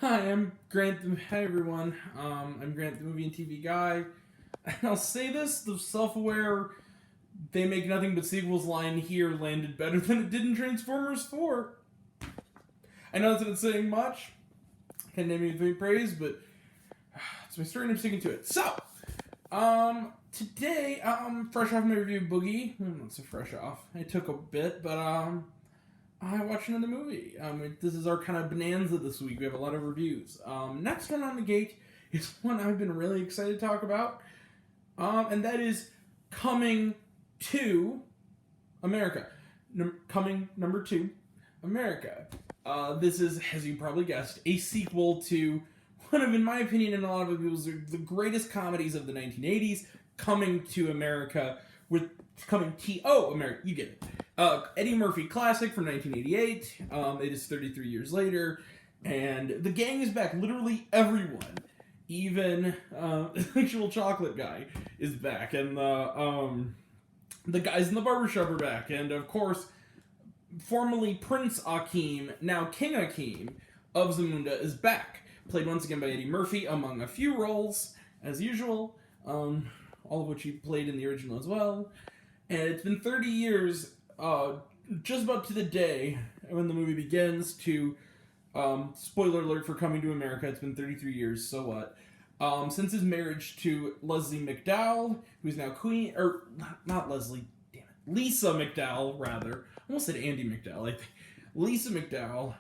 Hi, I'm Grant. Hi, everyone. I'm Grant, the movie and TV guy. And I'll say this: the self-aware "they make nothing but sequels" line here landed better than it did in Transformers 4. I know that's not saying much. Can't name anything praise, but it's my story and I'm sticking to it. So, today, fresh off my review of Boogie. Not so fresh off. It took a bit, but I watched another movie. This is our kind of bonanza this week. We have a lot of reviews. Next one on the gate is one I've been really excited to talk about, and that is Coming to America. Coming number 2, America. This is, as you probably guessed, a sequel to one of, in my opinion, and a lot of people's, the greatest comedies of the 1980s, Coming to America, with Coming T.O. America. You get it. Eddie Murphy classic from 1988. It is 33 years later, and the gang is back. Literally everyone, even the actual chocolate guy, is back, and the guys in the barbershop are back, and of course, formerly Prince Akeem, now King Akeem of Zamunda, is back. Played once again by Eddie Murphy, among a few roles, as usual, all of which he played in the original as well. And it's been 30 years, just about to the day when the movie begins, to, spoiler alert for Coming to America, it's been 33 years, so what? Since his marriage to Leslie McDowell, who's now Queen, or not Leslie, damn it, Lisa McDowell, rather. I almost said Andy McDowell, I think. Lisa McDowell,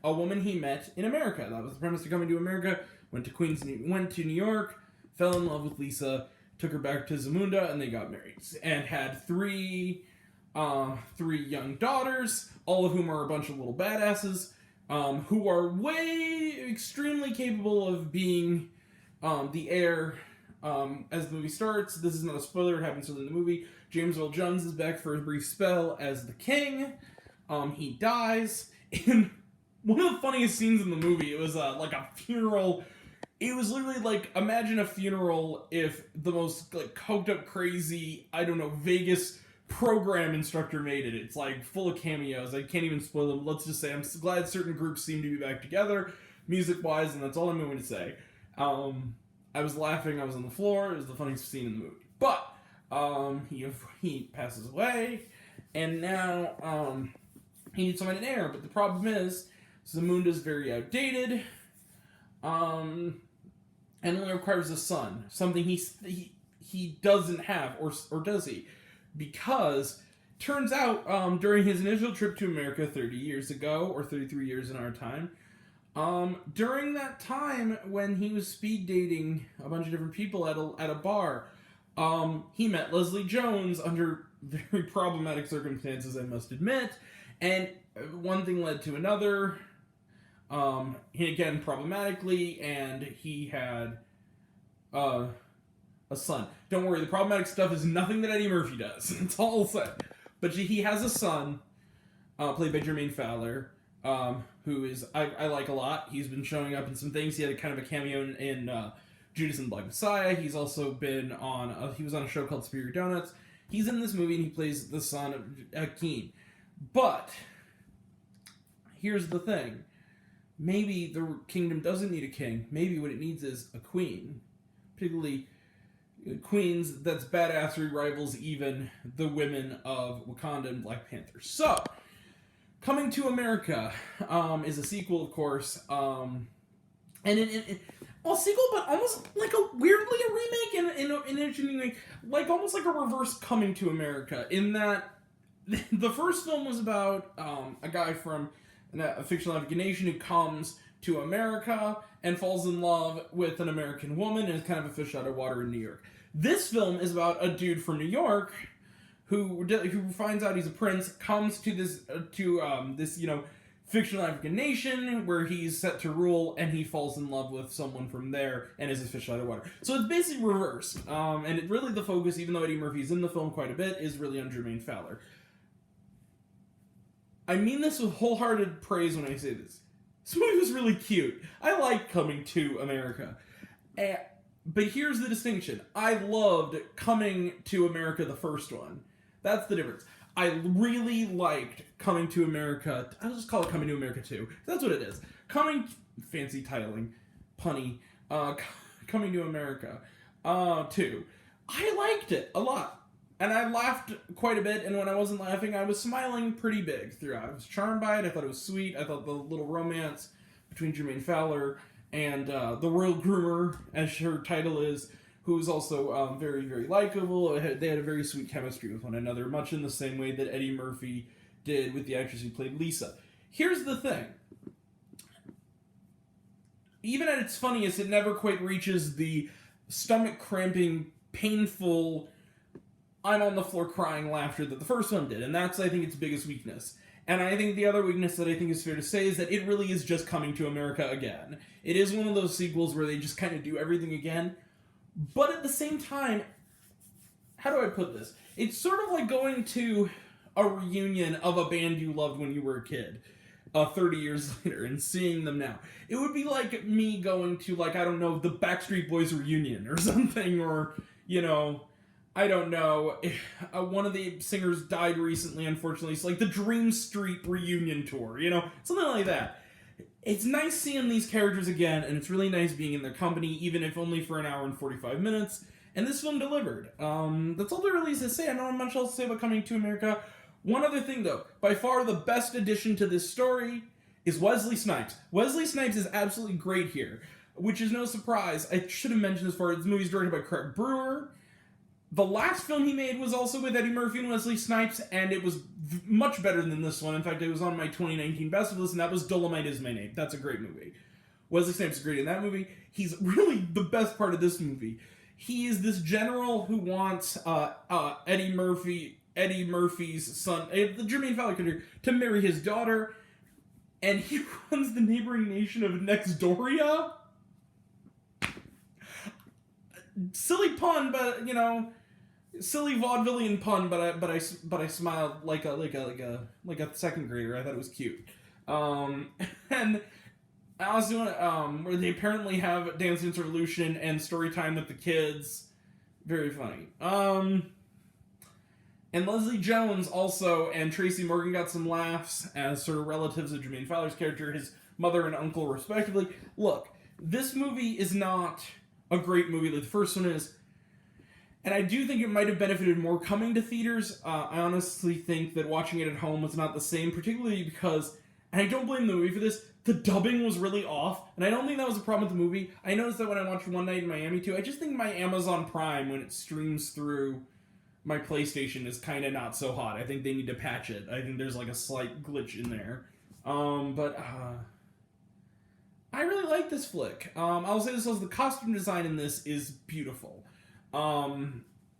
a woman he met in America. That was the premise to Coming to America. Went to New York, fell in love with Lisa, took her back to Zamunda, and they got married. And had three young daughters, all of whom are a bunch of little badasses, who are extremely capable of being the heir. As the movie starts, this is not a spoiler, it happens within the movie. James Earl Jones is back for a brief spell as the king. He dies. And one of the funniest scenes in the movie, it was like a funeral. It was literally like, imagine a funeral if the most like coked up, crazy, I don't know, Vegas program instructor made it. It's like full of cameos. I can't even spoil them. Let's just say I'm glad certain groups seem to be back together, music-wise, and that's all I'm going to say. I was laughing. I was on the floor. It was the funniest scene in the movie. But he passes away, and now he needs someone in heir. But the problem is, Zamunda's very outdated, and only requires a son. Something he doesn't have, or does he? Because turns out during his initial trip to America 30 years ago, or 33 years in our time, during that time when he was speed dating a bunch of different people at a bar, he met Leslie Jones under very problematic circumstances, I must admit, and one thing led to another, again, problematically, and he had, a son. Don't worry, the problematic stuff is nothing that Eddie Murphy does. That's all I'll say. But he has a son, played by Jermaine Fowler, who is I like a lot. He's been showing up in some things. He had a kind of a cameo in Judas and the Black Messiah. He's also been on he was on a show called Superior Donuts. He's in this movie and he plays the son of Akeem. But here's the thing. Maybe the kingdom doesn't need a king. Maybe what it needs is a queen. Particularly queens that's badassery rivals even the women of Wakanda and Black Panther. So, Coming to America is a sequel, of course, and a sequel, but almost like weirdly a remake in an interesting way, like almost like a reverse Coming to America, in that the first film was about a guy from a fictional African nation who comes to America and falls in love with an American woman and is kind of a fish out of water in New York. This film is about a dude from New York who finds out he's a prince, comes to this fictional African nation where he's set to rule, and he falls in love with someone from there and is a fish out of water. So it's basically reversed, and it really the focus, even though Eddie Murphy's in the film quite a bit, is really on Jermaine Fowler. I mean this with wholehearted praise when I say this. This movie was really cute. I like Coming to America. But here's the distinction. I loved Coming to America, the first one. That's the difference. I really liked Coming to America. I'll just call it Coming to America 2. That's what it is. Fancy titling, punny. Coming to America 2. I liked it a lot. And I laughed quite a bit, and when I wasn't laughing, I was smiling pretty big throughout. I was charmed by it. I thought it was sweet. I thought the little romance between Jermaine Fowler and the Royal Groomer, as her title is, who is also very, very likable. They had a very sweet chemistry with one another, much in the same way that Eddie Murphy did with the actress who played Lisa. Here's the thing. Even at its funniest, it never quite reaches the stomach-cramping, painful, I'm on the floor crying laughter that the first one did, and that's, I think, its biggest weakness. And I think the other weakness that I think is fair to say is that it really is just Coming to America again. It is one of those sequels where they just kind of do everything again, but at the same time, how do I put this? It's sort of like going to a reunion of a band you loved when you were a kid, 30 years later, and seeing them now. It would be like me going to, like, I don't know, the Backstreet Boys reunion or something, or, you know, I don't know, one of the singers died recently, unfortunately. It's like the Dream Street reunion tour, you know, something like that. It's nice seeing these characters again, and it's really nice being in their company, even if only for an hour and 45 minutes. And this film delivered. That's all there really is to say. I don't have much else to say about Coming to America. One other thing, though. By far the best addition to this story is Wesley Snipes. Wesley Snipes is absolutely great here, which is no surprise. I should have mentioned this before. This movie is directed by Craig Brewer. The last film he made was also with Eddie Murphy and Wesley Snipes, and it was much better than this one. In fact, it was on my 2019 best of list, and that was Dolomite Is My Name. That's a great movie. Wesley Snipes is great in that movie. He's really the best part of this movie. He is this general who wants Eddie Murphy's son, the Jermaine Fowler character, to marry his daughter, and he runs the neighboring nation of Nextdoria. Silly pun, but you know, silly vaudevillian pun, but I smiled like a second grader. I thought it was cute. And I also where they apparently have Dance Dance Revolution and story time with the kids. Very funny. And Leslie Jones also and Tracy Morgan got some laughs as sort of relatives of Jermaine Fowler's character, his mother and uncle respectively. Look, this movie is not a great movie like the first one is, and I do think it might have benefited more coming to theaters. I honestly think that watching it at home was not the same, particularly because, and I don't blame the movie for this, the dubbing was really off, and I don't think that was a problem with the movie. I noticed that when I watched One Night in Miami too. I just think my Amazon Prime, when it streams through my PlayStation, is kind of not so hot. I think they need to patch it. I think there's like a slight glitch in there. I really like this flick. I'll say this also, the costume design in this is beautiful.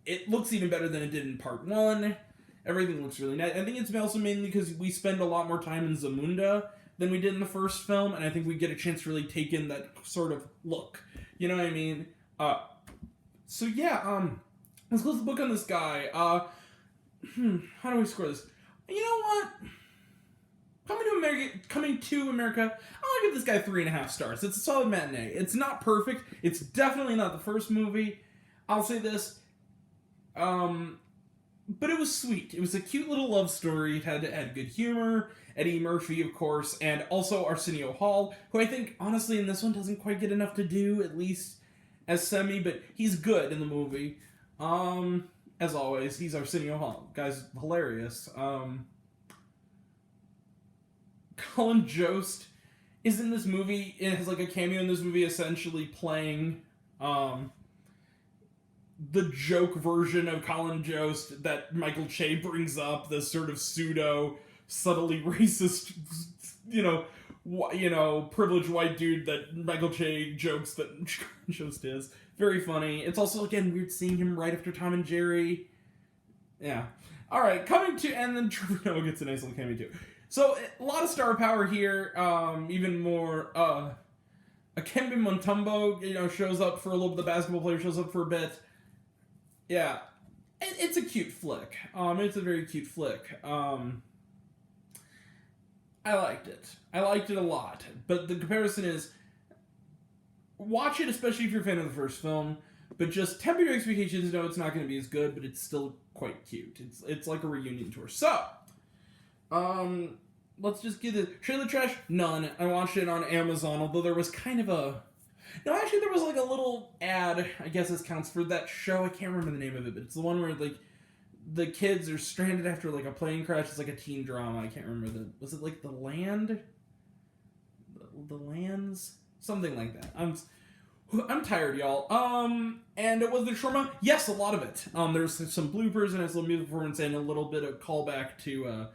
It looks even better than it did in part 1. Everything looks really nice. I think it's also mainly because we spend a lot more time in Zamunda than we did in the first film, and I think we get a chance to really take in that sort of look. You know what I mean? So yeah, let's close the book on this guy. How do we score this? You know what? Coming to America, I'll give this guy 3.5 stars. It's a solid matinee. It's not perfect. It's definitely not the first movie. I'll say this. But it was sweet. It was a cute little love story. It had good humor. Eddie Murphy, of course, and also Arsenio Hall, who I think, honestly, in this one doesn't quite get enough to do, at least as Semi, but he's good in the movie. As always, he's Arsenio Hall. Guy's hilarious. Colin Jost is in this movie. It has like a cameo in this movie, essentially playing the joke version of Colin Jost that Michael Che brings up, the sort of pseudo, subtly racist, privileged white dude that Michael Che jokes that Jost is. Very funny. It's also, again, weird seeing him right after Tom and Jerry. Yeah. All right, and then Trevor Noah gets a nice little cameo too. So, a lot of star power here, even more, Akembe Mutombo, shows up for a little bit, the basketball player shows up for a bit. Yeah, it's a cute flick. It's a very cute flick. I liked it. I liked it a lot, but the comparison is, watch it, especially if you're a fan of the first film, But just temper your expectations. No, it's not going to be as good, but it's still quite cute. It's like a reunion tour. So, let's just get it. Trailer trash? None. I watched it on Amazon, although there was kind of a... No, actually, there was like a little ad, I guess this counts, for that show. I can't remember the name of it, but it's the one where, like, the kids are stranded after, like, a plane crash. It's like a teen drama. I can't remember the... Was it, like, The Land? The Lands? Something like that. I'm tired, y'all. And it was the trauma? Yes, a lot of it. There's some bloopers and it's a little music performance and a little bit of callback to,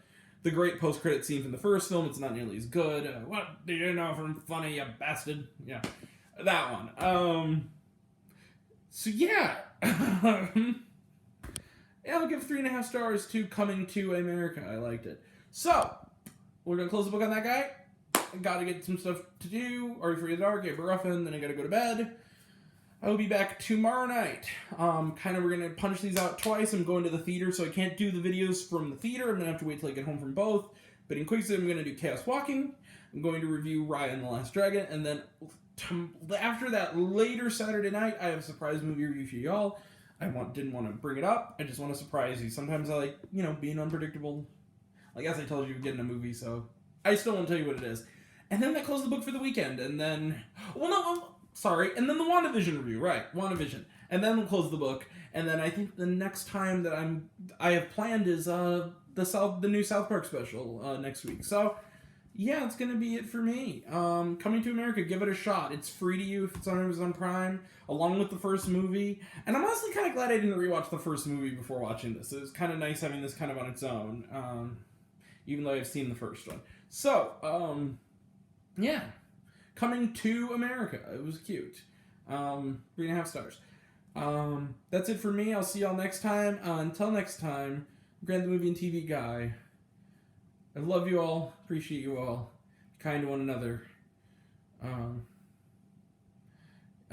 the great post-credit scene from the first film. It's not nearly as good. What do you know from Funny, you bastard? Yeah. That one. So yeah. Yeah, I'll give 3.5 stars to Coming to America. I liked it. So, we're gonna close the book on that guy. I gotta get some stuff to do. Are you free of the dark? Get Ruffin, then I gotta go to bed. I will be back tomorrow night. We're gonna punch these out twice. I'm going to the theater, so I can't do the videos from the theater. I'm gonna have to wait till I get home from both. But in quick, I'm gonna do Chaos Walking. I'm going to review Raya and the Last Dragon, and then after that, later Saturday night, I have a surprise movie review for y'all. Didn't want to bring it up. I just want to surprise you. Sometimes I like, being unpredictable. I guess I told you we're getting a movie, so I still won't tell you what it is. And then I close the book for the weekend, and then... And then the WandaVision review, right, WandaVision. And then we'll close the book, and then I think the next time that I have planned is the new South Park special next week. So, yeah, it's gonna be it for me. Coming to America, give it a shot. It's free to you if it's on Amazon Prime, along with the first movie. And I'm honestly kind of glad I didn't rewatch the first movie before watching this. It was kind of nice having this kind of on its own, even though I've seen the first one. So, yeah. Coming to America. It was cute. 3.5 stars. That's it for me. I'll see y'all next time. Until next time, Grant the Movie and TV Guy. I love you all. Appreciate you all. Be kind to one another. I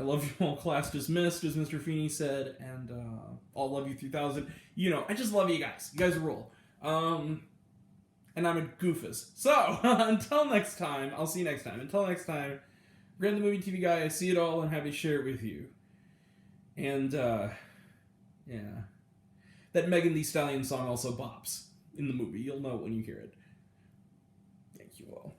love you all. Class dismissed, as Mr. Feeney said. And I'll love you 3000. I just love you guys. You guys rule. And I'm a goofus. So, until next time, I'll see you next time. Until next time, Grant the Movie TV Guy, I see it all and happy to share it with you. And, yeah. That Megan Thee Stallion song also bops in the movie. You'll know it when you hear it. Thank you all.